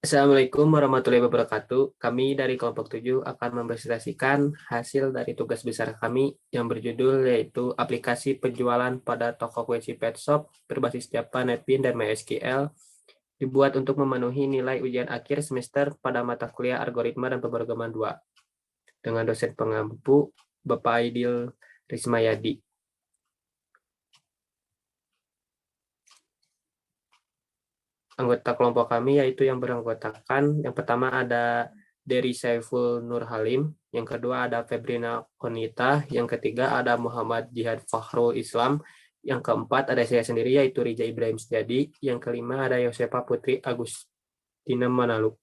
Assalamualaikum warahmatullahi wabarakatuh. Kami dari kelompok 7 akan mempresentasikan hasil dari tugas besar kami yang berjudul yaitu aplikasi penjualan pada toko kunci pet shop berbasis Java, NetBeans, dan MySQL dibuat untuk memenuhi nilai ujian akhir semester pada mata kuliah algoritma dan pemrograman 2 dengan dosen pengampu Bapak Aidil Rismayadi. Anggota kelompok kami yaitu yang beranggotakan yang pertama ada Dery Saiful Nur Halim, yang kedua ada Febrina Konita, yang ketiga ada Muhammad Jihad Fakhrul Islam, yang keempat ada saya sendiri yaitu Rija Ibrahim Setiadi, yang kelima ada Yosefa Putri Agustina Manalu.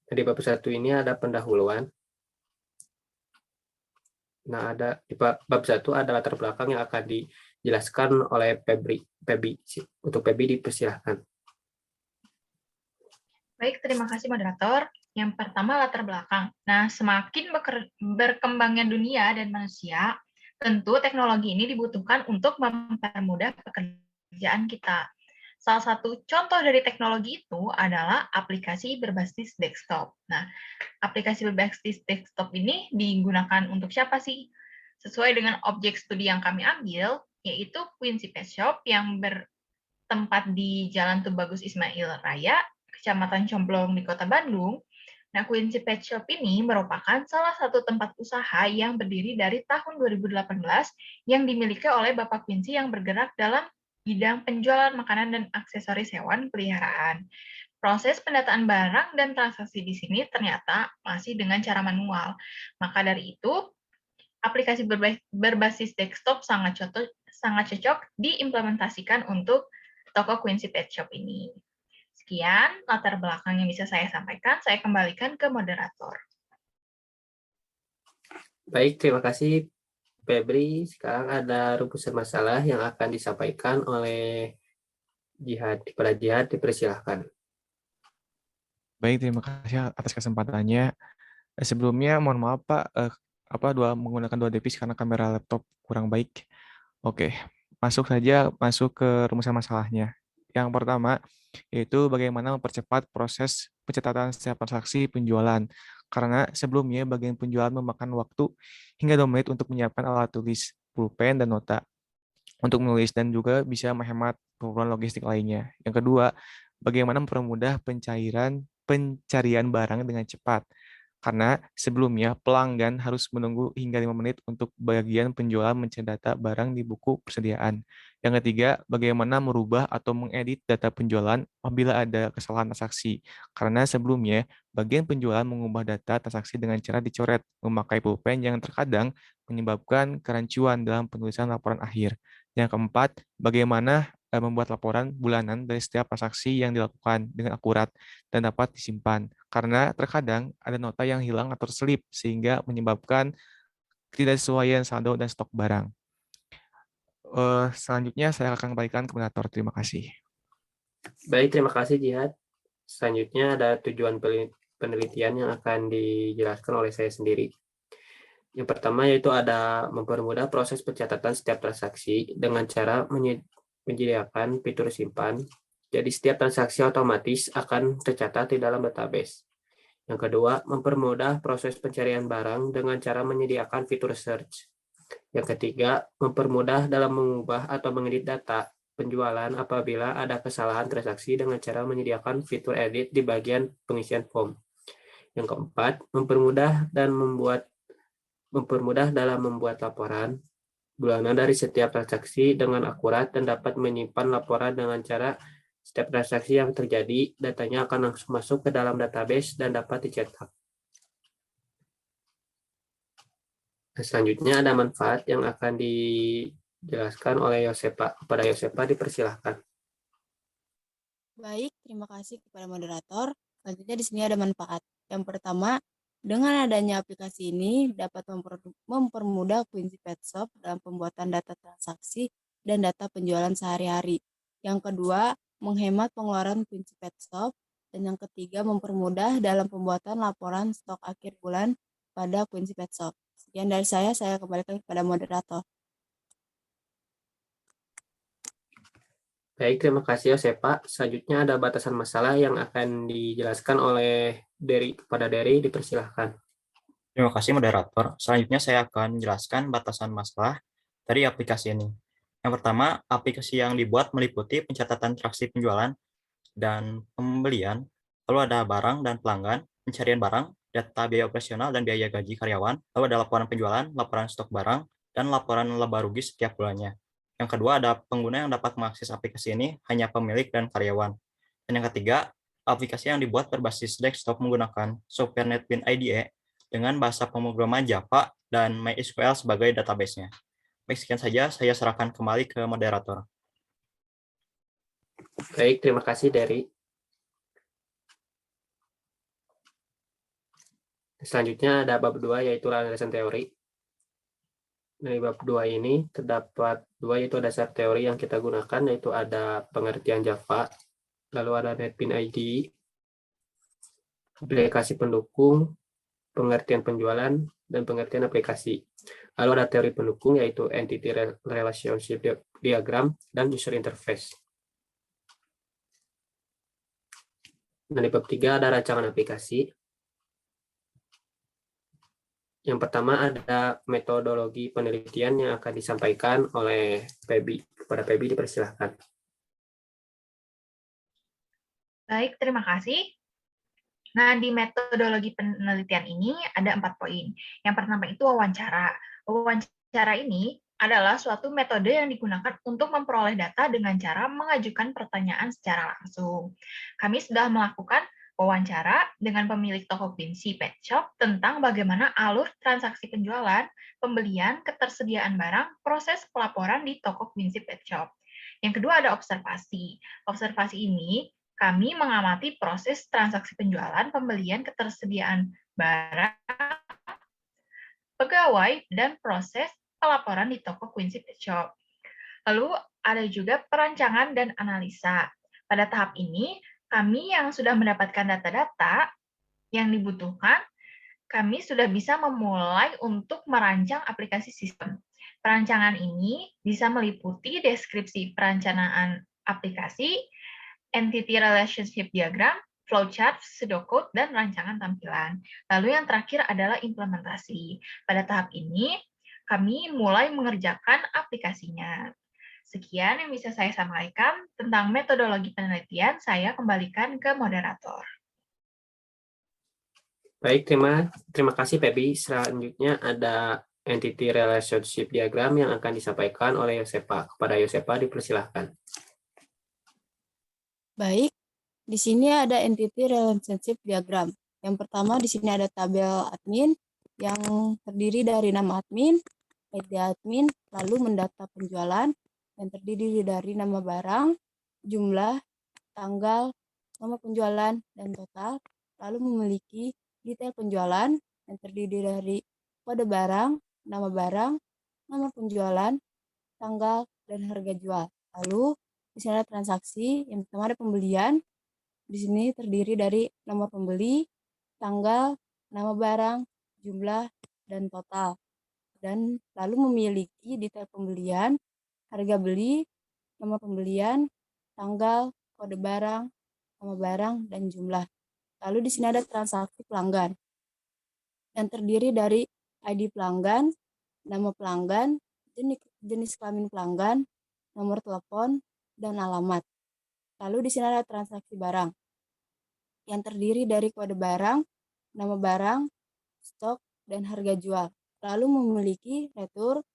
Di bab 1 ini ada pendahuluan. Nah, di bab 1 ada latar belakang yang akan dijelaskan oleh Febri. Untuk Febri dipersilahkan. Baik, terima kasih moderator. Yang pertama latar belakang. Nah, semakin berkembangnya dunia dan manusia, tentu teknologi ini dibutuhkan untuk mempermudah pekerjaan kita. Salah satu contoh dari teknologi itu adalah aplikasi berbasis desktop. Nah, aplikasi berbasis desktop ini digunakan untuk siapa sih? Sesuai dengan objek studi yang kami ambil, yaitu Quincy Pet Shop yang bertempat di Jalan Tubagus Ismail Raya, Kecamatan Comblong di Kota Bandung. Nah, Quincy Pet Shop ini merupakan salah satu tempat usaha yang berdiri dari tahun 2018 yang dimiliki oleh Bapak Quincy yang bergerak dalam bidang penjualan makanan dan aksesoris hewan peliharaan. Proses pendataan barang dan transaksi di sini ternyata masih dengan cara manual. Maka dari itu, aplikasi berbasis desktop sangat cocok diimplementasikan untuk toko Quincy Pet Shop ini. Sekian latar belakang yang bisa saya sampaikan. Saya kembalikan ke moderator. Baik, terima kasih Febri. Sekarang ada rumusan masalah yang akan disampaikan oleh Jihad. Kepada Jihad, dipersilahkan. Baik, terima kasih atas kesempatannya. Sebelumnya, mohon maaf Pak, menggunakan dua device karena kamera laptop kurang baik. Oke, masuk ke rumusan masalahnya. Yang pertama, yaitu bagaimana mempercepat proses pencatatan setiap transaksi penjualan. Karena sebelumnya bagian penjualan memakan waktu hingga 2 menit untuk menyiapkan alat tulis, pulpen, dan nota untuk menulis dan juga bisa menghemat keperluan logistik lainnya. Yang kedua, bagaimana mempermudah pencarian barang dengan cepat. Karena sebelumnya pelanggan harus menunggu hingga 5 menit untuk bagian penjualan mencari data barang di buku persediaan. Yang ketiga, bagaimana merubah atau mengedit data penjualan apabila ada kesalahan transaksi. Karena sebelumnya, bagian penjualan mengubah data transaksi dengan cara dicoret, memakai pulpen yang terkadang menyebabkan kerancuan dalam penulisan laporan akhir. Yang keempat, bagaimana membuat laporan bulanan dari setiap transaksi yang dilakukan dengan akurat dan dapat disimpan. Karena terkadang ada nota yang hilang atau terselip sehingga menyebabkan ketidaksesuaian saldo dan stok barang. Selanjutnya saya akan kembalikan ke moderator. Terima kasih. Baik, terima kasih Jihad. Selanjutnya ada tujuan penelitian yang akan dijelaskan oleh saya sendiri. Yang pertama yaitu ada mempermudah proses pencatatan setiap transaksi dengan cara menyediakan fitur simpan. Jadi setiap transaksi otomatis akan tercatat di dalam database. Yang kedua, mempermudah proses pencarian barang dengan cara menyediakan fitur search. Yang ketiga, mempermudah dalam mengubah atau mengedit data penjualan apabila ada kesalahan transaksi dengan cara menyediakan fitur edit di bagian pengisian form. Yang keempat, mempermudah dalam membuat laporan bulanan dari setiap transaksi dengan akurat dan dapat menyimpan laporan dengan cara setiap transaksi yang terjadi, datanya akan langsung masuk ke dalam database dan dapat dicetak. Selanjutnya ada manfaat yang akan dijelaskan oleh Yosepa. Kepada Yosepa dipersilahkan. Baik, terima kasih kepada moderator. Selanjutnya di sini ada manfaat. Yang pertama, dengan adanya aplikasi ini dapat mempermudah Quincy Pet Shop dalam pembuatan data transaksi dan data penjualan sehari-hari. Yang kedua, menghemat pengeluaran Quincy Pet Shop. Dan yang ketiga, mempermudah dalam pembuatan laporan stok akhir bulan pada Quincy Pet Shop. Sekian dari saya kembalikan kepada moderator. Baik, terima kasih Yosepa. Selanjutnya ada batasan masalah yang akan dijelaskan oleh kepada Dery, dipersilahkan. Terima kasih moderator. Selanjutnya saya akan menjelaskan batasan masalah dari aplikasi ini. Yang pertama, aplikasi yang dibuat meliputi pencatatan transaksi penjualan dan pembelian, lalu ada barang dan pelanggan, pencarian barang, data biaya operasional dan biaya gaji karyawan, lalu ada laporan penjualan, laporan stok barang, dan laporan laba rugi setiap bulannya. Yang kedua, ada pengguna yang dapat mengakses aplikasi ini hanya pemilik dan karyawan. Dan yang ketiga, aplikasi yang dibuat berbasis desktop menggunakan software NetBeans IDE dengan bahasa pemrograman Java dan MySQL sebagai database-nya. Baik, sekian saja, saya serahkan kembali ke moderator. Baik, terima kasih Dery. Selanjutnya ada bab 2 yaitu landasan teori. Dari bab 2 ini terdapat 2 yaitu dasar teori yang kita gunakan, yaitu ada pengertian Java, lalu ada NetBeans IDE, aplikasi pendukung, pengertian penjualan, dan pengertian aplikasi. Lalu ada teori pendukung yaitu Entity Relationship Diagram dan User Interface. Dan di bab 3 ada rancangan aplikasi. Yang pertama ada metodologi penelitian yang akan disampaikan oleh Pebi. Kepada Pebi dipersilahkan. Baik, terima kasih. Nah, di metodologi penelitian ini ada 4 poin. Yang pertama itu wawancara. Wawancara ini adalah suatu metode yang digunakan untuk memperoleh data dengan cara mengajukan pertanyaan secara langsung. Kami sudah melakukan wawancara dengan pemilik toko Quincy Pet Shop tentang bagaimana alur transaksi penjualan, pembelian, ketersediaan barang, proses pelaporan di toko Quincy Pet Shop. Yang kedua ada observasi. Observasi ini kami mengamati proses transaksi penjualan, pembelian, ketersediaan barang, pegawai, dan proses pelaporan di toko Quincy Pet Shop. Lalu ada juga perancangan dan analisa. Pada tahap ini, kami yang sudah mendapatkan data-data yang dibutuhkan, kami sudah bisa memulai untuk merancang aplikasi sistem. Perancangan ini bisa meliputi deskripsi perencanaan aplikasi, entity relationship diagram, flowchart, pseudocode, dan rancangan tampilan. Lalu yang terakhir adalah implementasi. Pada tahap ini, kami mulai mengerjakan aplikasinya. Sekian yang bisa saya sampaikan tentang metodologi penelitian. Saya kembalikan ke moderator. Baik, terima kasih Pebi. Selanjutnya ada entity relationship diagram yang akan disampaikan oleh Yosepa. Kepada Yosepa dipersilahkan. Baik, di sini ada entity relationship diagram. Yang pertama di sini ada tabel admin yang terdiri dari nama admin, ID admin, lalu mendata penjualan yang terdiri dari nama barang, jumlah, tanggal, nama penjualan, dan total, lalu memiliki detail penjualan yang terdiri dari kode barang, nama penjualan, tanggal, dan harga jual. Lalu di sini ada transaksi, yang pertama ada pembelian, di sini terdiri dari nomor pembeli, tanggal, nama barang, jumlah, dan total. Dan lalu memiliki detail pembelian, harga beli, nomor pembelian, tanggal, kode barang, nama barang, dan jumlah. Lalu di sini ada transaksi pelanggan yang terdiri dari ID pelanggan, nama pelanggan, jenis kelamin pelanggan, nomor telepon, dan alamat. Lalu di sini ada transaksi barang yang terdiri dari kode barang, nama barang, stok, dan harga jual. Lalu memiliki retur,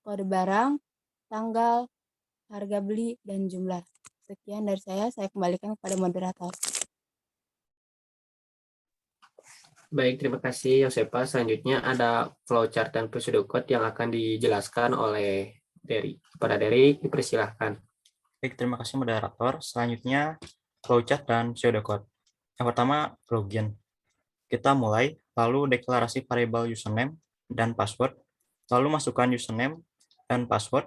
kode barang, tanggal, harga beli, dan jumlah. Sekian dari saya kembalikan kepada moderator. Baik, terima kasih Yosepa. Selanjutnya ada flowchart dan pseudocode yang akan dijelaskan oleh Dery. Kepada Dery dipersilahkan. Baik, terima kasih moderator. Selanjutnya flowchart dan pseudocode. Yang pertama, login. Kita mulai, lalu deklarasi variabel username dan password, lalu masukkan username dan password.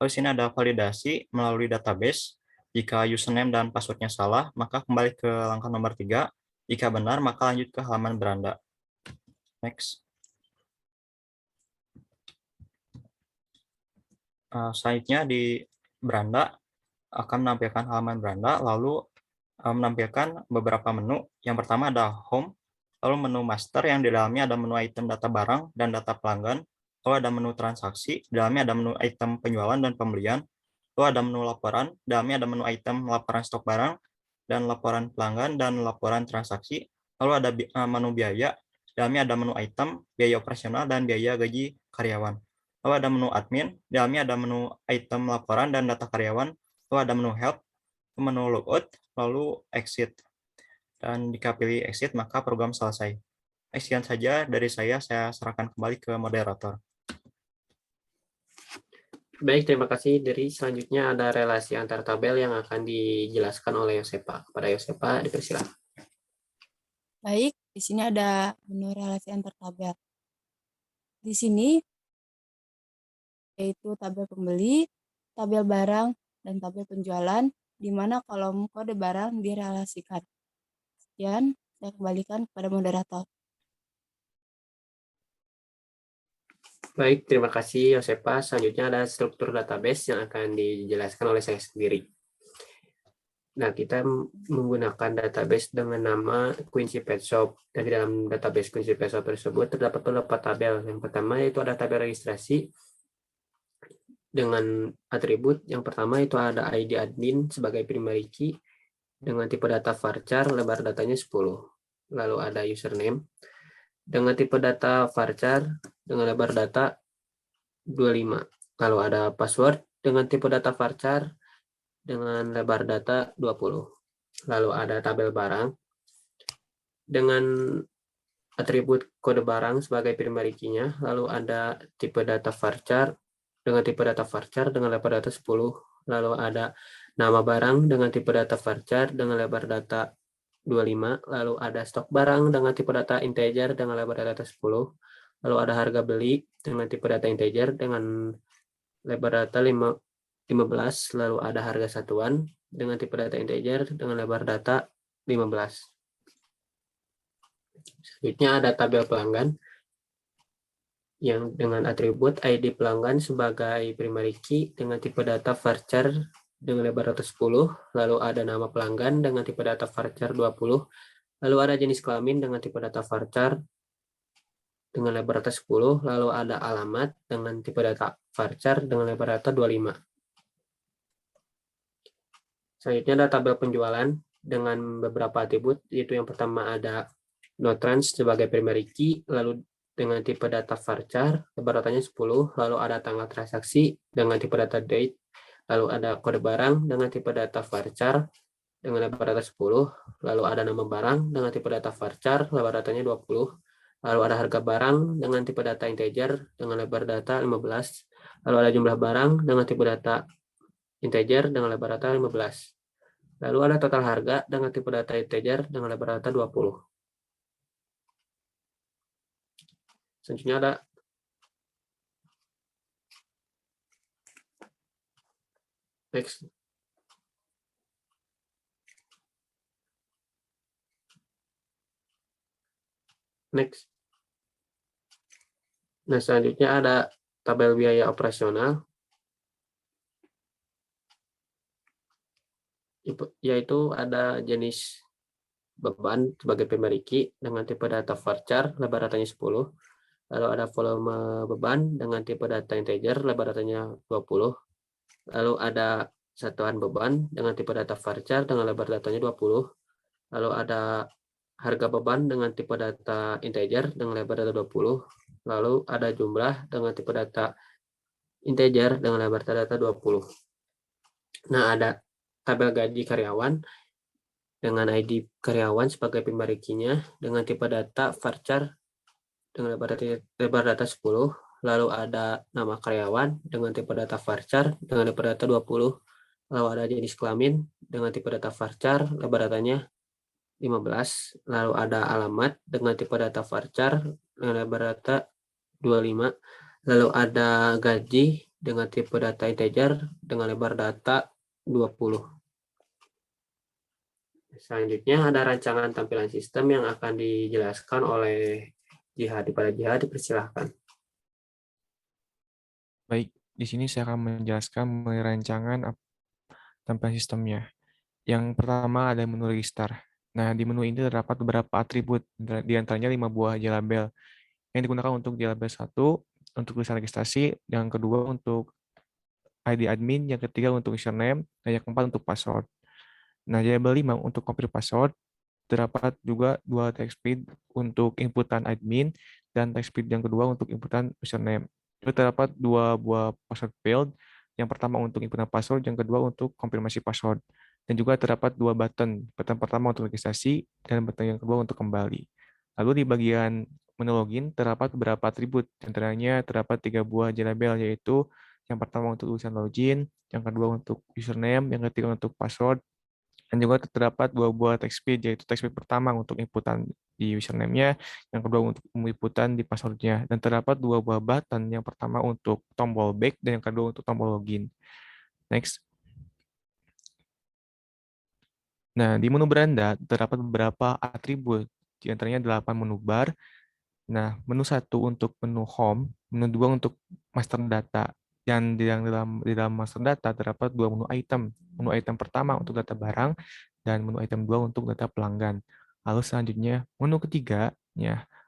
Lalu sini ada validasi melalui database. Jika username dan passwordnya salah, maka kembali ke langkah nomor 3. Jika benar, maka lanjut ke halaman beranda. Next. Selanjutnya di beranda, akan menampilkan halaman beranda, lalu menampilkan beberapa menu. Yang pertama ada home, lalu menu master yang di dalamnya ada menu item data barang dan data pelanggan, lalu ada menu transaksi, di dalamnya ada menu item penjualan dan pembelian, lalu ada menu laporan, di dalamnya ada menu item laporan stok barang dan laporan pelanggan dan laporan transaksi, lalu ada menu biaya, di dalamnya ada menu item, biaya operasional dan biaya gaji karyawan. Lalu ada menu admin, di dalamnya ada menu item laporan dan data karyawan, lalu ada menu help, menu logout, lalu exit. Dan jika pilih exit, maka program selesai. Sekian saja dari saya serahkan kembali ke moderator. Baik, terima kasih. Dari selanjutnya ada relasi antar tabel yang akan dijelaskan oleh Yosepa. Kepada Yosepa, dipersilakan. Baik, di sini ada menu relasi antar tabel. Di sini yaitu tabel pembeli, tabel barang, dan tabel penjualan, di mana kolom kode barang direlasikan. Sekian, saya kembalikan kepada moderator. Baik, terima kasih Yosepa. Selanjutnya ada struktur database yang akan dijelaskan oleh saya sendiri. Nah, kita menggunakan database dengan nama Quincy Pet Shop. Dan di dalam database Quincy Pet Shop tersebut terdapat beberapa tabel. Yang pertama itu ada tabel registrasi dengan atribut. Yang pertama itu ada ID admin sebagai primary key dengan tipe data varchar, lebar datanya 10. Lalu ada username dengan tipe data varchar dengan lebar data 25. Lalu ada password dengan tipe data varchar dengan lebar data 20. Lalu ada tabel barang dengan atribut kode barang sebagai primary key-nya. Lalu ada tipe data varchar dengan tipe data varchar dengan lebar data 10. Lalu ada nama barang dengan tipe data varchar dengan lebar data 25. Lalu ada stok barang dengan tipe data integer dengan lebar data 10. Lalu ada harga beli dengan tipe data integer dengan lebar data 15. Lalu ada harga satuan dengan tipe data integer dengan lebar data 15. Selanjutnya ada tabel pelanggan yang dengan atribut ID pelanggan sebagai primary key dengan tipe data varchar dengan lebar data 10. Lalu ada nama pelanggan dengan tipe data varchar 20. Lalu ada jenis kelamin dengan tipe data varchar dengan lebar data 10. Lalu ada alamat dengan tipe data varchar dengan lebar data 25. Selanjutnya ada tabel penjualan dengan beberapa atribut, yaitu yang pertama ada notrans sebagai primary key, lalu dengan tipe data varchar, lebar datanya 10, lalu ada tanggal transaksi dengan tipe data date, lalu ada kode barang dengan tipe data varchar dengan lebar data 10, lalu ada nama barang dengan tipe data varchar, lebar datanya 20, lalu ada harga barang dengan tipe data integer dengan lebar data 15, lalu ada jumlah barang dengan tipe data integer dengan lebar data 15. Lalu ada total harga dengan tipe data integer dengan lebar data 20. Selanjutnya ada next. Next. Nah, selanjutnya ada tabel biaya operasional, yaitu ada jenis beban sebagai primary key dengan tipe data varchar, lebar datanya 10. Lalu ada volume beban dengan tipe data integer, lebar datanya 20. Lalu ada satuan beban dengan tipe data varchar dengan lebar datanya 20. Lalu ada harga beban dengan tipe data integer dengan lebar data 20. Lalu ada jumlah dengan tipe data integer dengan lebar data 20. Nah, ada tabel gaji karyawan dengan ID karyawan sebagai primary key-nya dengan tipe data varchar dengan lebar data 10. Lalu ada nama karyawan dengan tipe data varchar dengan lebar data 20. Lalu ada jenis kelamin dengan tipe data varchar, lebar datanya 15. Lalu ada alamat dengan tipe data varchar dengan lebar data 25. Lalu ada gaji dengan tipe data integer dengan lebar data 20. Selanjutnya ada rancangan tampilan sistem yang akan dijelaskan oleh Jihad. Pada Jihad, dipersilahkan. Baik, di sini saya akan menjelaskan mengenai rancangan tampilan sistemnya. Yang pertama ada menu register. Nah, di menu ini terdapat beberapa atribut, di antaranya 5 buah jelabel yang digunakan untuk jelabel 1 untuk tulisan registrasi, yang kedua untuk ID admin, yang ketiga untuk username, dan yang keempat untuk password. Nah, jelabel 5 untuk copy password terdapat juga 2 text field untuk inputan admin dan text field yang kedua untuk inputan username. Itu terdapat 2 buah password field, yang pertama untuk inputan password, yang kedua untuk konfirmasi password. Dan juga terdapat 2 button, button pertama untuk registrasi dan button yang kedua untuk kembali. Lalu di bagian menu login terdapat beberapa atribut, antaranya terdapat 3 buah jelabel, yaitu yang pertama untuk tulisan login, yang kedua untuk username, yang ketiga untuk password, dan juga terdapat 2 buah text field, yaitu text field pertama untuk inputan di username-nya, yang kedua untuk inputan di password-nya. Dan terdapat 2 buah button, yang pertama untuk tombol back dan yang kedua untuk tombol login. Next. Nah, di menu beranda terdapat beberapa atribut, di antaranya 8 menu bar. Nah, menu 1 untuk menu home, menu 2 untuk master data. Dan di dalam master data terdapat 2 menu item. Menu item pertama untuk data barang dan menu item 2 untuk data pelanggan. Lalu selanjutnya, menu ketiga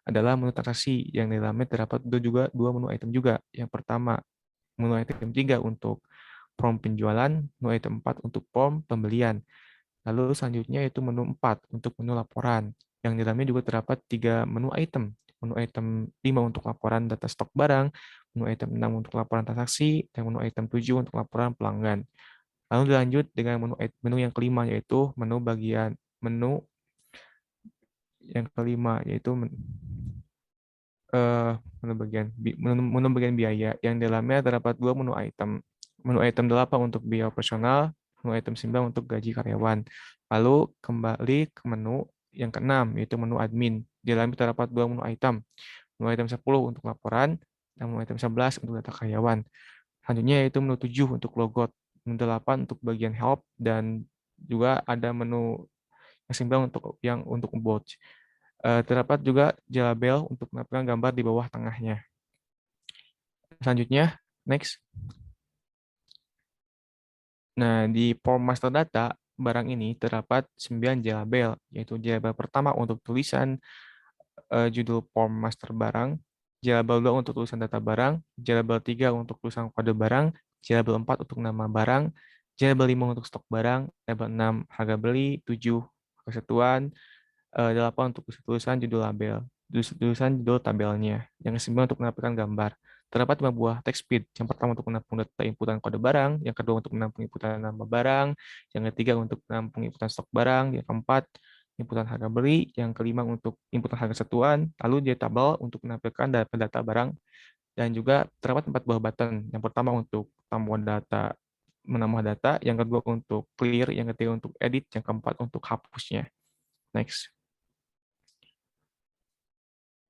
adalah menu transaksi yang di dalamnya terdapat juga 2 menu item juga. Yang pertama, menu item 3 untuk form penjualan, menu item 4 untuk form pembelian. Lalu selanjutnya itu menu 4 untuk menu laporan. Yang di dalamnya juga terdapat 3 menu item. Menu item 5 untuk laporan data stok barang, menu item 6 untuk laporan transaksi, dan menu item 7 untuk laporan pelanggan. Lalu dilanjut dengan menu yang kelima, yaitu menu bagian biaya, yang di dalamnya terdapat 2 menu item. Menu item 8 untuk biaya operasional, menu item 9 untuk gaji karyawan. Lalu kembali ke menu yang keenam, yaitu menu admin. Di dalamnya terdapat 2 menu item. Menu item 10 untuk laporan, dan menu item 11 untuk data karyawan. Selanjutnya yaitu menu 7 untuk logout, menu 8 untuk bagian help, dan juga ada menu yang 9 untuk about. Terdapat juga jelabel untuk menampilkan gambar di bawah tengahnya. Selanjutnya, next. Nah, di form master data, barang ini terdapat 9 jelabel, yaitu jelabel pertama untuk tulisan judul form master barang, jelabel 2 untuk tulisan data barang, jelabel 3 untuk tulisan kode barang, jelabel 4 untuk nama barang, jelabel 5 untuk stok barang, label 6 harga beli, 7 kesatuan, 8 untuk tulisan judul label, tulisan judul tabelnya, yang ke-9 untuk menampilkan gambar. Terdapat 5 buah text field. Yang pertama untuk menampung data inputan kode barang, yang kedua untuk menampung inputan nama barang, yang ketiga untuk menampung inputan stok barang, yang keempat inputan harga beli, yang kelima untuk inputan harga satuan, lalu dia tabel untuk menampilkan data barang, dan juga terdapat 4 buah button. Yang pertama untuk tambah data, menambah data, yang kedua untuk clear, yang ketiga untuk edit, yang keempat untuk hapusnya. Next.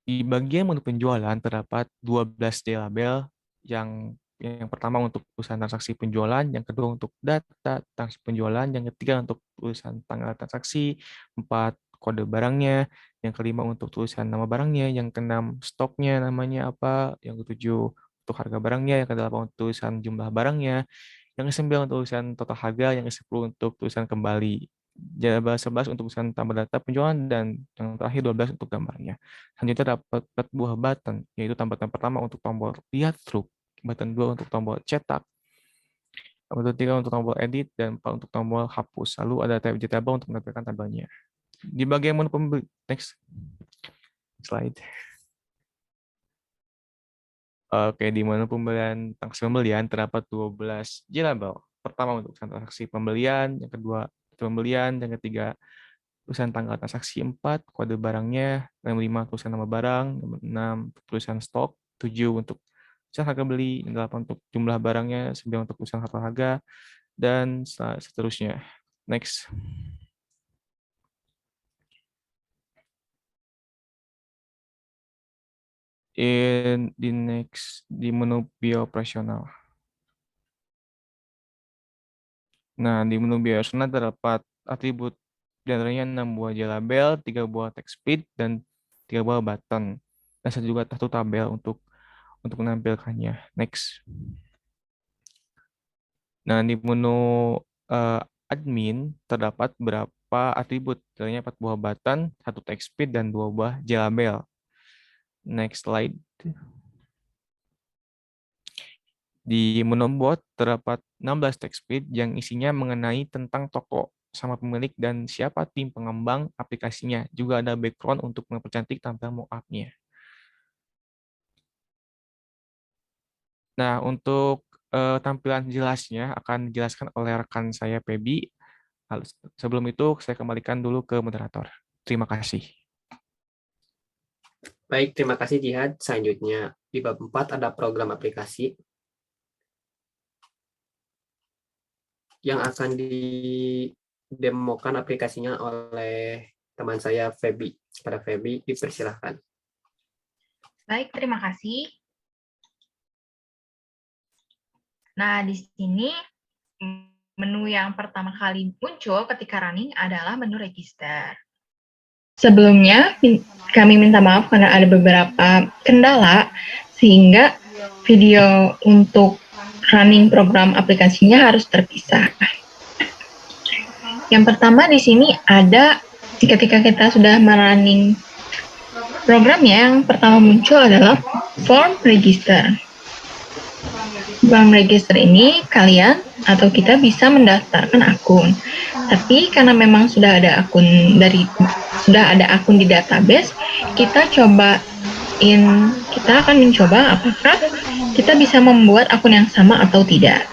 Di bagian menu penjualan terdapat 12 label, yang pertama untuk tulisan transaksi penjualan, yang kedua untuk data transaksi penjualan, yang ketiga untuk tulisan tanggal transaksi, 4 kode barangnya, yang kelima untuk tulisan nama barangnya, yang keenam stoknya namanya apa, yang ketujuh untuk harga barangnya, yang kedelapan untuk tulisan jumlah barangnya, yang ke-9 untuk tulisan total harga, yang ke-10 untuk tulisan kembali. Jelabel 11 untuk tulisan tambah data penjualan, dan yang terakhir 12 untuk gambarnya. Selanjutnya dapat 4 buah button, yaitu button pertama untuk tombol lihat truk, button 2 untuk tombol cetak, button 3 untuk tombol edit, dan 4 untuk tombol hapus. Lalu ada tab tabel untuk menampilkan tabelnya. Di bagian menu pembeli, next slide. Oke, di menu pembelian, transaksi pembelian terdapat 12 jelabel. Pertama untuk transaksi pembelian, yang kedua pembelian, yang ketiga tulisan tanggal transaksi, 4 kode barangnya, yang 5 tulisan nama barang, 6 tulisan stok, 7 untuk tulisan harga beli, 8 untuk jumlah barangnya, 9 untuk tulisan harga harga, dan seterusnya. Next. Di menu biaya operasional. Nah, di menu biaya operasional terdapat atribut, di antaranya 6 buah jelabel, 3 buah text field, dan 3 buah button. Dan juga satu tabel untuk menampilkannya. Next. Nah, di menu admin terdapat berapa atribut? Tentunya 4 buah button, 1 text feed, dan 2 buah label. Next slide. Di menu bot terdapat 16 text feed yang isinya mengenai tentang toko sama pemilik dan siapa tim pengembang aplikasinya. Juga ada background untuk mempercantik tampilan mockup-nya. Nah, untuk tampilan jelasnya akan dijelaskan oleh rekan saya, Pebi. Sebelum itu, saya kembalikan dulu ke moderator. Terima kasih. Baik, terima kasih Jihad. Selanjutnya, di bab 4 ada program aplikasi yang akan didemokan aplikasinya oleh teman saya, Febi. Pada Febi, dipersilahkan. Baik, terima kasih. Nah, di sini menu yang pertama kali muncul ketika running adalah menu register. Sebelumnya, kami minta maaf karena ada beberapa kendala, sehingga video untuk running program aplikasinya harus terpisah. Yang pertama di sini ada, ketika kita sudah running programnya, yang pertama muncul adalah form register. Form register ini kalian atau kita bisa mendaftarkan akun. Tapi karena memang sudah ada akun di database, kita akan mencoba apakah kita bisa membuat akun yang sama atau tidak.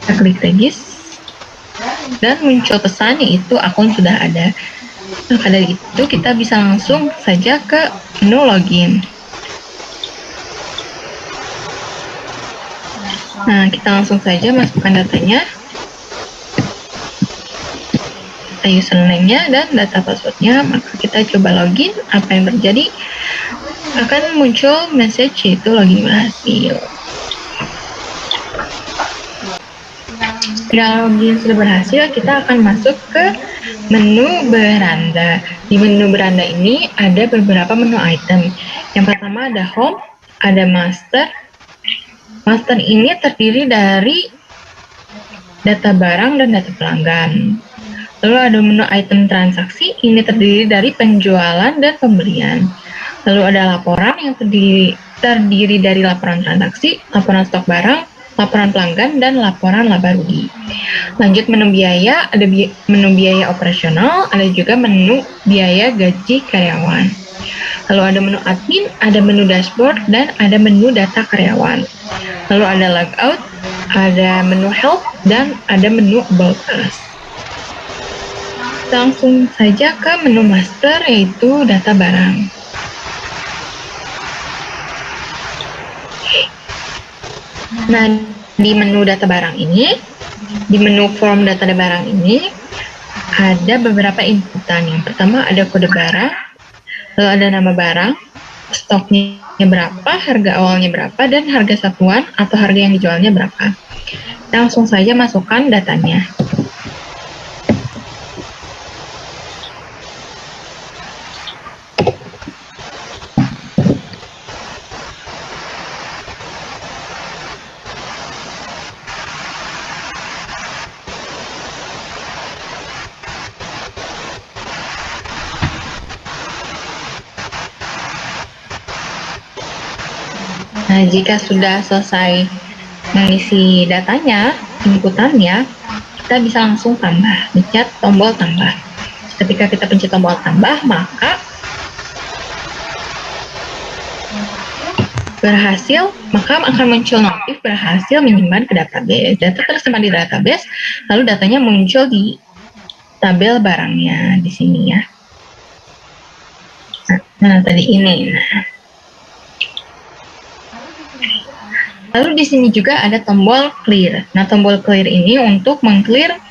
Kita klik register dan muncul pesan yaitu akun sudah ada. Maka dari itu kita bisa langsung saja ke menu login. Nah, kita langsung saja masukkan datanya, data username-nya dan data password-nya. Maka kita coba login. Apa yang terjadi? Akan muncul message yaitu login berhasil. Jika login sudah berhasil, kita akan masuk ke menu beranda. Di menu beranda ini ada beberapa menu item. Yang pertama ada home, ada master. Master ini terdiri dari data barang dan data pelanggan. Lalu ada menu item transaksi, ini terdiri dari penjualan dan pembelian. Lalu ada laporan yang terdiri dari laporan transaksi, laporan stok barang, laporan pelanggan, dan laporan laba rugi. Lanjut menu biaya, ada menu biaya operasional, ada juga menu biaya gaji karyawan. Lalu ada menu admin, ada menu dashboard, dan ada menu data karyawan. Lalu ada logout, ada menu help, dan ada menu about us. Langsung saja ke menu master, yaitu data barang. Nah, di menu data barang ini, di menu form data barang ini, ada beberapa inputan. Yang pertama ada kode barang, lalu ada nama barang, stoknya berapa, harga awalnya berapa, dan harga satuan atau harga yang dijualnya berapa. Langsung saja masukkan datanya. Nah, jika sudah selesai mengisi datanya, inputannya, kita bisa langsung tambah, pencet tombol tambah. Ketika kita pencet tombol tambah, maka akan muncul notif berhasil menyimpan ke database. Data tersimpan di database, lalu datanya muncul di tabel barangnya di sini ya. Nah, tadi ini. Lalu di sini juga ada tombol clear. Nah, tombol clear ini untuk meng-clear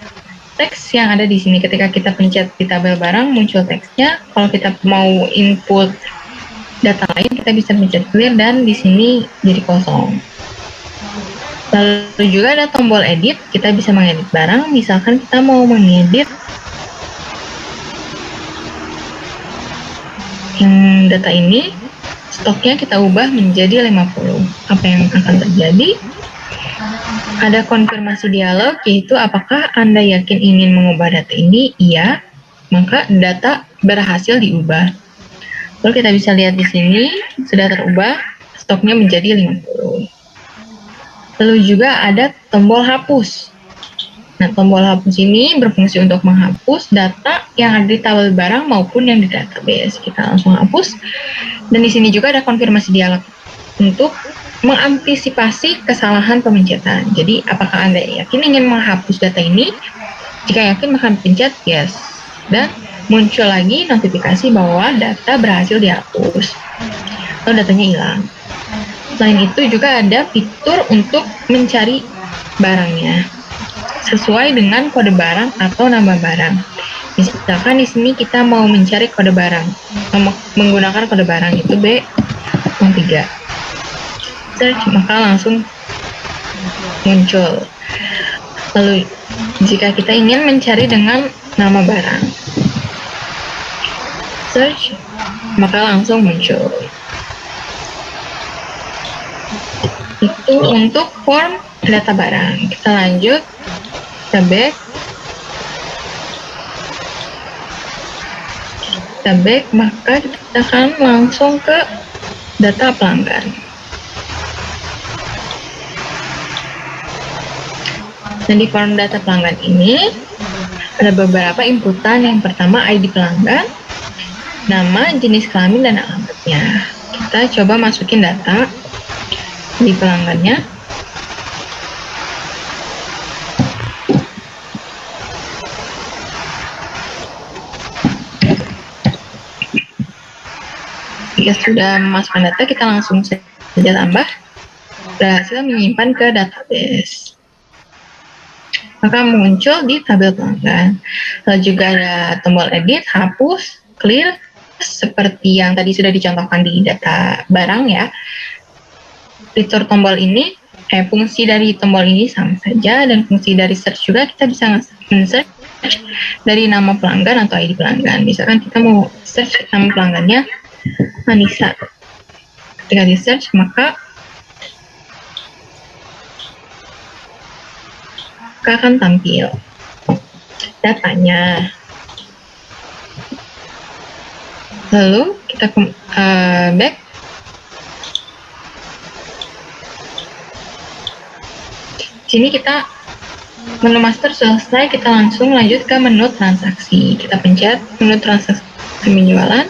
teks yang ada di sini. Ketika kita pencet di tabel barang, muncul teksnya. Kalau kita mau input data lain, kita bisa pencet clear dan di sini jadi kosong. Lalu juga ada tombol edit. Kita bisa mengedit barang. Misalkan kita mau mengedit yang data ini stoknya kita ubah menjadi 50. Apa yang akan terjadi? Ada konfirmasi dialog, yaitu apakah Anda yakin ingin mengubah data ini? Iya, maka data berhasil diubah. Lalu kita bisa lihat di sini, sudah terubah, stoknya menjadi 50. Lalu juga ada tombol hapus. Nah, tombol hapus ini berfungsi untuk menghapus data yang ada di tabel barang maupun yang di database. Kita langsung hapus. Dan di sini juga ada konfirmasi dialog untuk mengantisipasi kesalahan pemencatan. Jadi, apakah Anda yakin ingin menghapus data ini? Jika yakin, maka pencet yes. Dan muncul lagi notifikasi bahwa data berhasil dihapus. Lalu datanya hilang. Selain itu juga ada fitur untuk mencari barangnya sesuai dengan kode barang atau nama barang. Misalkan di sini kita mau mencari kode barang, menggunakan kode barang itu B03. Search, maka langsung muncul. Lalu jika kita ingin mencari dengan nama barang, search, maka langsung muncul. Itu untuk form data barang. Kita lanjut, kita back, maka kita akan langsung ke data pelanggan. Dan di form data pelanggan ini ada beberapa inputan. Yang pertama ID pelanggan, nama, jenis kelamin, dan alamatnya. Kita coba masukin data di pelanggannya. Jika sudah memasukkan data, kita langsung saja tambah, berhasil menyimpan ke database. Maka muncul di tabel pelanggan. Lalu juga ada tombol edit, hapus, clear, seperti yang tadi sudah dicontohkan di data barang ya. Fitur tombol ini, fungsi dari tombol ini sama saja, dan fungsi dari search juga kita bisa men-search dari nama pelanggan atau ID pelanggan. Misalkan kita mau search nama pelanggannya Anissa. Ketika di search, maka akan tampil datanya. Lalu kita back. Sini kita menu master selesai, kita langsung lanjut ke menu transaksi. Kita pencet menu transaksi penjualan.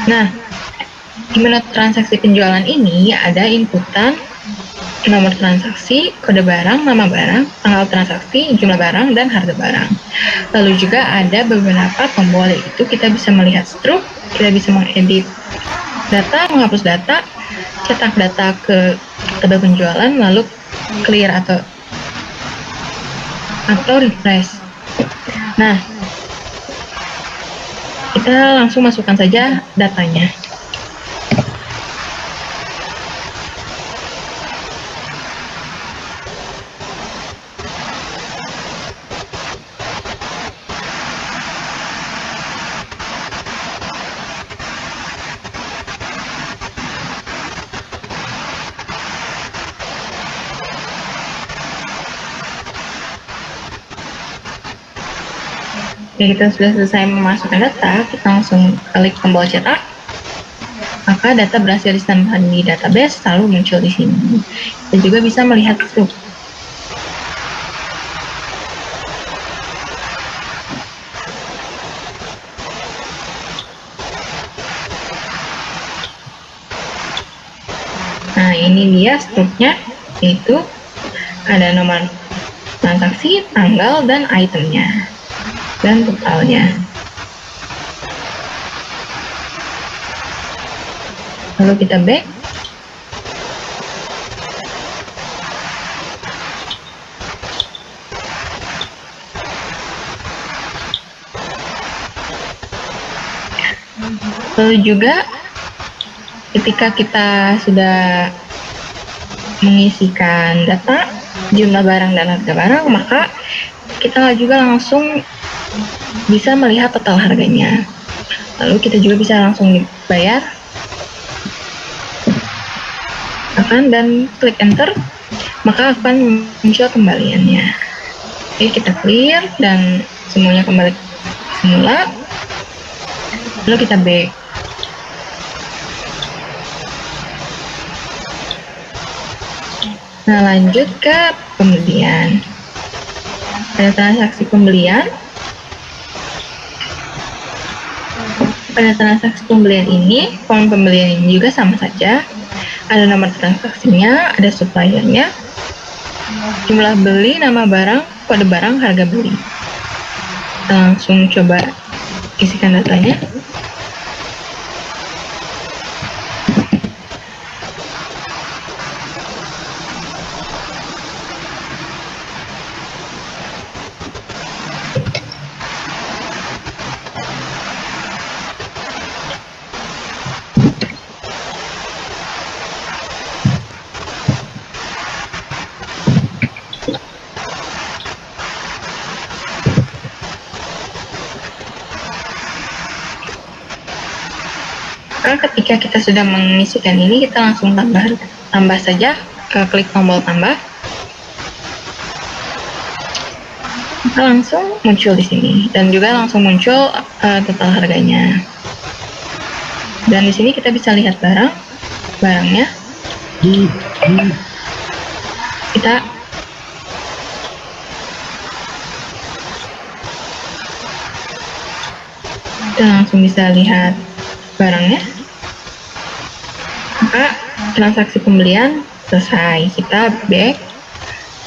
Nah, di menu transaksi penjualan ini ada inputan nomor transaksi, kode barang, nama barang, tanggal transaksi, jumlah barang, dan harga barang. Lalu juga ada beberapa tombol, yaitu kita bisa melihat struk, kita bisa mengedit data, menghapus data, cetak data ke tabel penjualan, lalu clear atau refresh. Nah, kita langsung masukkan saja datanya. Oke, kita sudah selesai memasukkan data, kita langsung klik tombol cetak, maka data berhasil disimpan di database, lalu muncul di sini. Kita juga bisa melihat struk. Nah, ini dia struknya, yaitu ada nomor transaksi, tanggal, dan itemnya, dan totalnya. Lalu kita back. Lalu juga ketika kita sudah mengisikan data, jumlah barang dan harga barang, maka kita juga langsung bisa melihat total harganya. Lalu kita juga bisa langsung bayar dan klik enter, maka akan muncul kembaliannya. Oke, kita clear dan semuanya kembali semula. Lalu kita back. Nah, lanjut ke pembelian. Pada transaksi pembelian, ini, form pembelian ini juga sama saja. Ada nomor transaksinya, ada suppliernya, jumlah beli, nama barang, kode barang, harga beli. Kita langsung coba isikan datanya. Ketika kita sudah mengisikan ini, kita langsung tambah saja, klik tombol tambah. Kita langsung muncul di sini dan juga langsung muncul total harganya. Dan di sini kita bisa lihat barangnya. Kita langsung bisa lihat barangnya. Maka transaksi pembelian selesai. Kita back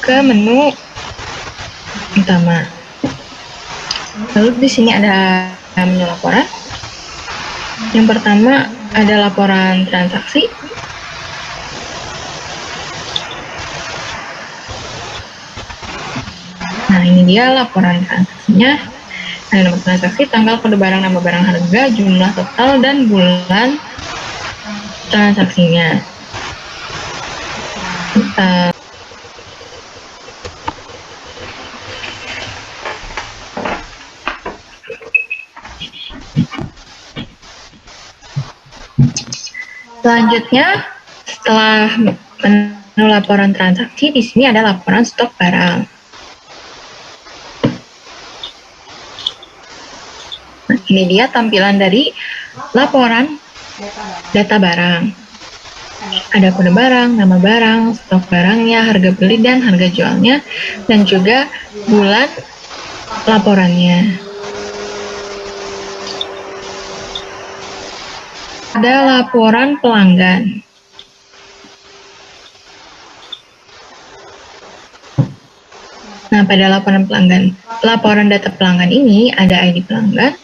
ke menu utama. Lalu di sini ada menu laporan. Yang pertama ada laporan transaksi. Nah, ini dia laporan transaksinya. Ada nomor transaksi, tanggal, kode barang, nama barang, harga, jumlah total, dan bulan transaksinya. Selanjutnya, setelah menu laporan transaksi, di sini ada laporan stok barang. Nah, ini dia tampilan dari laporan data barang. Ada kode barang, nama barang, stok barangnya, harga beli dan harga jualnya, dan juga bulan laporannya. Ada laporan pelanggan. Nah, pada laporan data pelanggan ini ada ID pelanggan,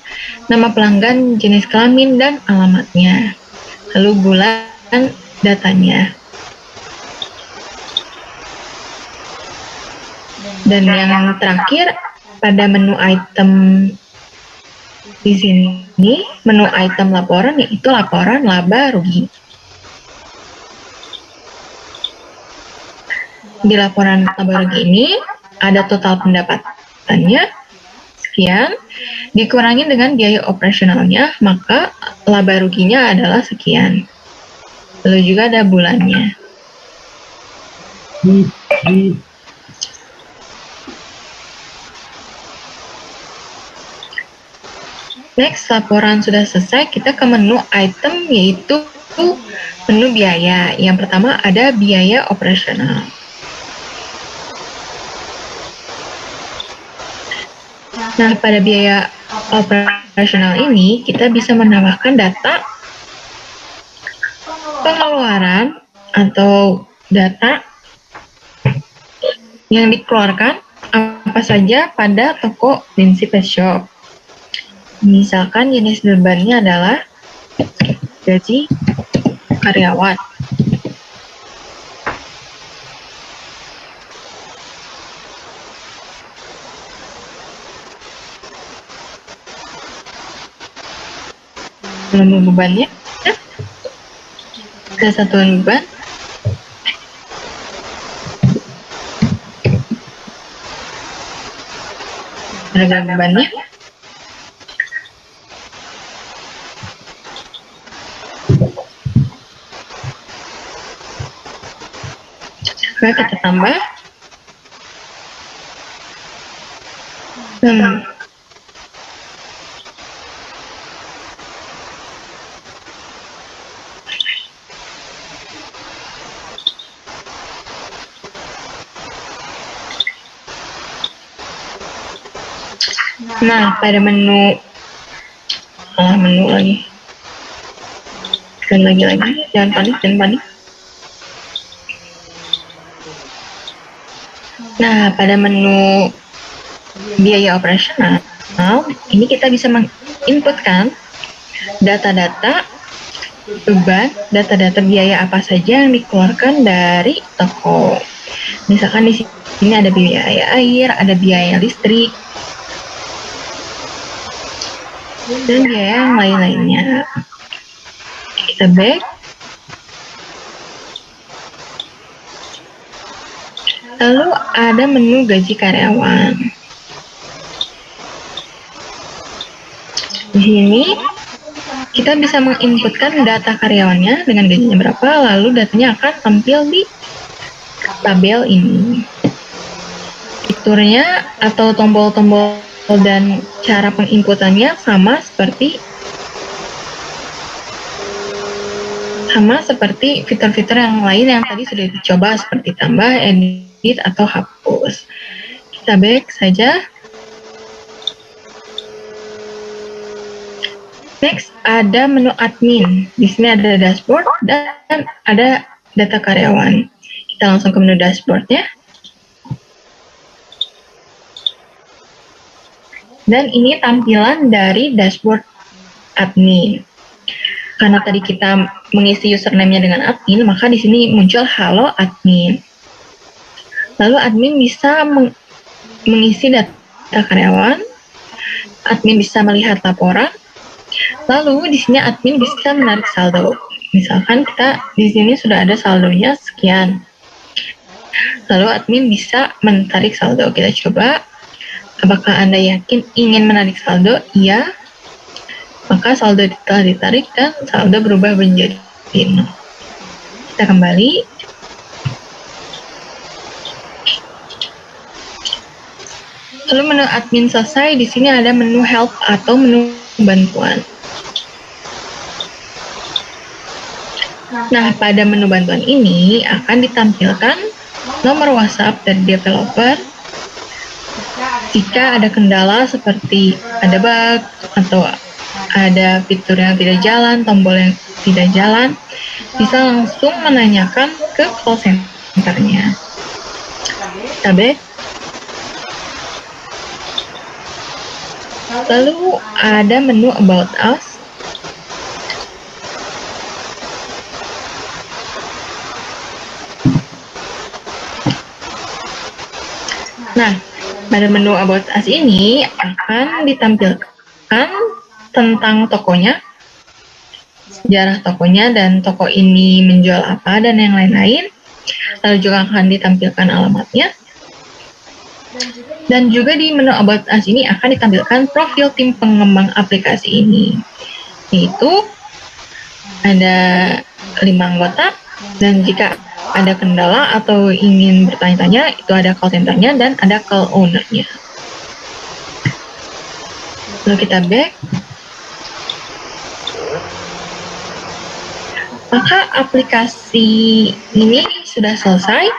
nama pelanggan, jenis kelamin, dan alamatnya. Lalu bulan datanya. Dan yang terakhir, pada menu item di sini, menu item laporan, yaitu laporan laba rugi. Di laporan laba rugi ini, ada total pendapatannya, sekian, dikurangi dengan biaya operasionalnya, maka laba ruginya adalah sekian. Lalu juga ada bulannya. Next, laporan sudah selesai, kita ke menu item, yaitu menu biaya. Yang pertama ada biaya operasional. Nah, pada biaya operasional ini, kita bisa menambahkan data pengeluaran atau data yang dikeluarkan apa saja pada toko Lindsay Pet Shop. Misalkan jenis bebannya adalah gaji karyawan. Belum bebannya, ke satuan beban, harga bebannya, Oke, kita tambah. Nah, pada menu lagi. Dan lagi. Jangan panik. Nah, pada menu biaya operasional, ini kita bisa menginputkan data-data beban, data-data biaya apa saja yang dikeluarkan dari toko. Misalkan di sini ada biaya air, ada biaya listrik, dan biaya yang lain-lainnya. Kita back. Lalu ada menu gaji karyawan. Di sini kita bisa menginputkan data karyawannya dengan gajinya berapa, lalu datanya akan tampil di tabel ini. Fiturnya atau tombol-tombol dan cara penginputannya sama seperti fitur-fitur yang lain yang tadi sudah dicoba, seperti tambah, edit, atau hapus. Kita back saja. Next, ada menu admin. Di sini ada dashboard dan ada data karyawan. Kita langsung ke menu dashboard-nya. Dan ini tampilan dari dashboard admin. Karena tadi kita mengisi username-nya dengan admin, maka di sini muncul halo admin. Lalu admin bisa mengisi data karyawan, admin bisa melihat laporan, lalu di sini admin bisa menarik saldo. Misalkan kita di sini sudah ada saldonya sekian. Lalu admin bisa menarik saldo. Kita coba. Apakah Anda yakin ingin menarik saldo? Iya. Maka saldo telah ditarik dan saldo berubah menjadi 0. Kita kembali. Lalu menu admin selesai. Di sini ada menu help atau menu bantuan. Nah, pada menu bantuan ini akan ditampilkan nomor WhatsApp dari developer jika ada kendala seperti ada bug atau ada fitur yang tidak jalan, tombol yang tidak jalan, bisa langsung menanyakan ke call center-nya. Kita back. Lalu ada menu About Us. Nah, pada menu About Us ini akan ditampilkan tentang tokonya, sejarah tokonya, dan toko ini menjual apa, dan yang lain-lain. Lalu juga akan ditampilkan alamatnya. Dan juga di menu About Us ini akan ditampilkan profil tim pengembang aplikasi ini. Yaitu ada 5 anggota, dan jika ada kendala atau ingin bertanya-tanya, itu ada call center-nya dan ada call owner-nya. Lalu kita back. Maka aplikasi ini sudah selesai.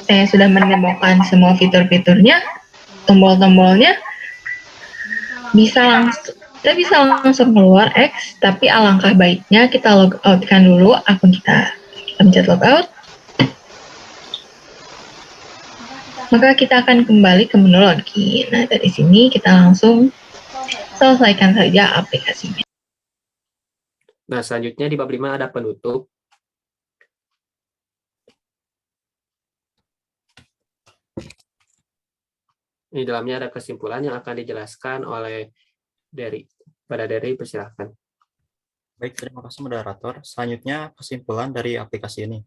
Saya sudah menemukan semua fitur-fiturnya, tombol-tombolnya. Kita bisa langsung keluar X, tapi alangkah baiknya kita log out-kan dulu akun kita. Kita pencet logout. Maka kita akan kembali ke menu login. Nah, dari sini kita langsung selesaikan saja aplikasinya. Nah, selanjutnya di bab 5 ada penutup. Di dalamnya ada kesimpulan yang akan dijelaskan oleh Dery. Pada Dery, persilahkan. Baik, terima kasih moderator. Selanjutnya kesimpulan dari aplikasi ini.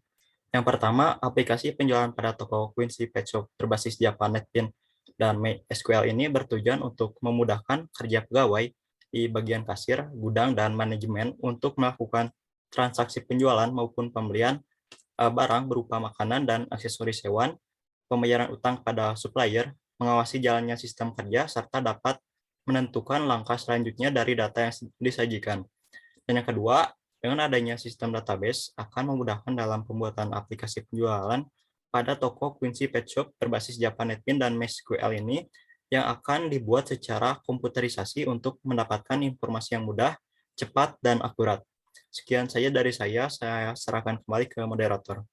Yang pertama, aplikasi penjualan pada toko Quincy Pet Shop berbasis Java NetBeans dan MySQL ini bertujuan untuk memudahkan kerja pegawai di bagian kasir, gudang, dan manajemen untuk melakukan transaksi penjualan maupun pembelian barang berupa makanan dan aksesoris hewan, pembayaran utang pada supplier, mengawasi jalannya sistem kerja, serta dapat menentukan langkah selanjutnya dari data yang disajikan. Dan yang kedua, dengan adanya sistem database akan memudahkan dalam pembuatan aplikasi penjualan pada toko Quincy Pet Shop berbasis Japanetpin dan MySQL ini yang akan dibuat secara komputerisasi untuk mendapatkan informasi yang mudah, cepat, dan akurat. Sekian saja dari saya serahkan kembali ke moderator.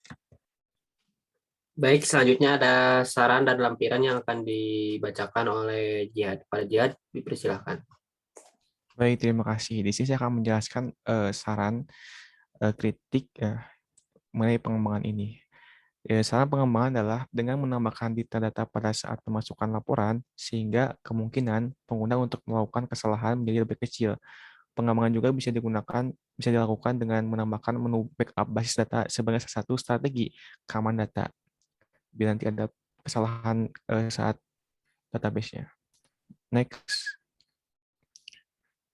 Baik, selanjutnya ada saran dan lampiran yang akan dibacakan oleh Jihad. Pada Jihad, dipersilahkan. Baik, terima kasih. Di sini saya akan menjelaskan saran kritik mengenai pengembangan ini. Saran pengembangan adalah dengan menambahkan data-data pada saat memasukkan laporan, sehingga kemungkinan pengguna untuk melakukan kesalahan menjadi lebih kecil. Pengembangan juga bisa dilakukan dengan menambahkan menu backup basis data sebagai salah satu strategi keamanan data, biar nanti ada kesalahan saat database-nya. Next.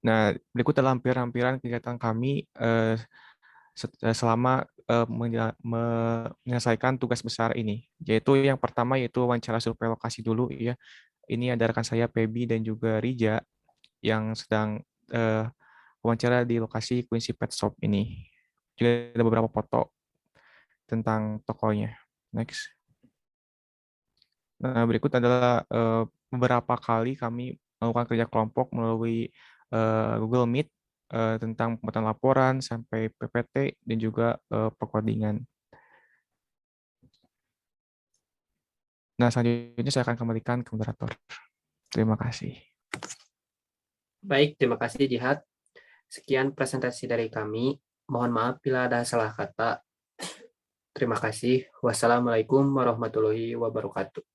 Nah, berikut adalah lampiran kegiatan kami selama menyelesaikan tugas besar ini, yaitu yang pertama yaitu wawancara survei lokasi dulu ya. Ini ada rekan saya Pebi dan juga Rija yang sedang wawancara di lokasi Quincy Pet Shop ini. Juga ada beberapa foto tentang tokonya. Next. Nah, berikut adalah beberapa kali kami melakukan kerja kelompok melalui Google Meet tentang pembuatan laporan sampai PPT dan juga perkodingan. Nah, selanjutnya saya akan kembalikan ke moderator. Terima kasih. Baik, terima kasih Jihad. Sekian presentasi dari kami. Mohon maaf bila ada salah kata. Terima kasih. Wassalamualaikum warahmatullahi wabarakatuh.